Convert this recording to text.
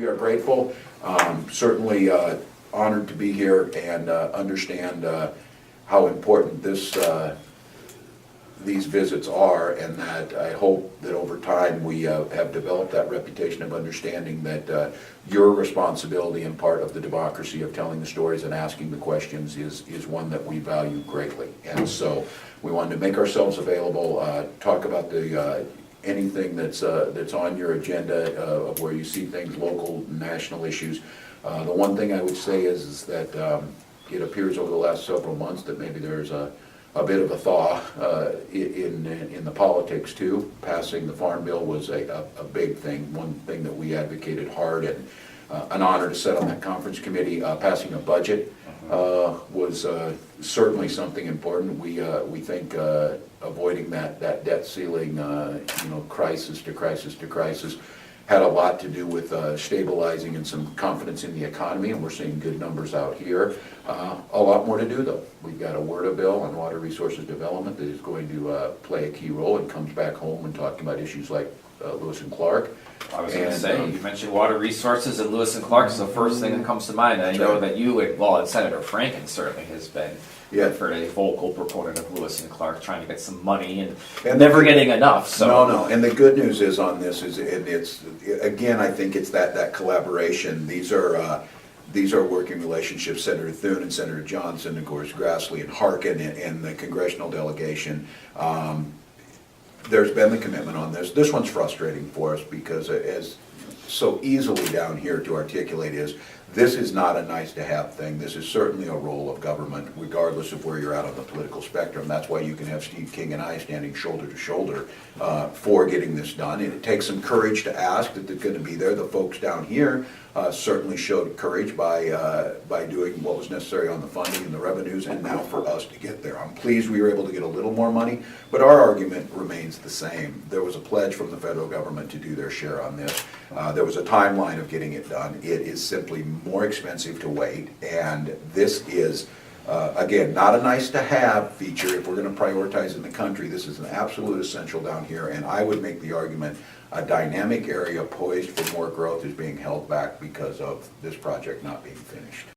We are grateful, certainly honored to be here and understand how important these visits are, and that I hope that over time we have developed that reputation of understanding that your responsibility and part of the democracy of telling the stories and asking the questions is one that we value greatly. And so we wanted to make ourselves available, talk about anything that's on your agenda of where you see things, local, national issues. The one thing I would say is that it appears over the last several months that maybe there's a bit of a thaw in the politics too. Passing the Farm Bill was a big thing, one thing that we advocated hard, and an honor to sit on that conference committee. Passing a budget was certainly something important. We think avoiding that debt ceiling, crisis to crisis to crisis, had a lot to do with stabilizing and some confidence in the economy, and we're seeing good numbers out here. A lot more to do though. We've got a WRDA bill on water resources development that is going to play a key role, and comes back home and talking about issues like Lewis and Clark. I was going to say, you mentioned water resources and Lewis and Clark is the first thing that comes to mind. I know that you, and Senator Franken certainly has been for a vocal proponent of Lewis and Clark, trying to get some money and never getting enough. So No, and the good news is on this is it's again, I think it's that collaboration. These are working relationships. Senator Thune and Senator Johnson, of course, Grassley and Harkin and the congressional delegation. There's been the commitment on this. This one's frustrating for us because, as so easily down here to articulate, is this is not a nice to have thing. This is certainly a role of government, regardless of where you're at on the political spectrum. That's why you can have Steve King and I standing shoulder to shoulder for getting this done. And it takes some courage to ask that they're going to be there. The folks down here certainly showed courage by doing what was necessary on the funding and the revenues, and now for us to get there. I'm pleased we were able to get a little more money, but our argument remains the same. There was a pledge from the federal government to do their share on this. There was a timeline of getting it done. It is simply more expensive to wait, and this is again, not a nice to have feature. If we're going to prioritize in the country, this is an absolute essential down here, and I would make the argument a dynamic area poised for more growth is being held back because of this project not being finished.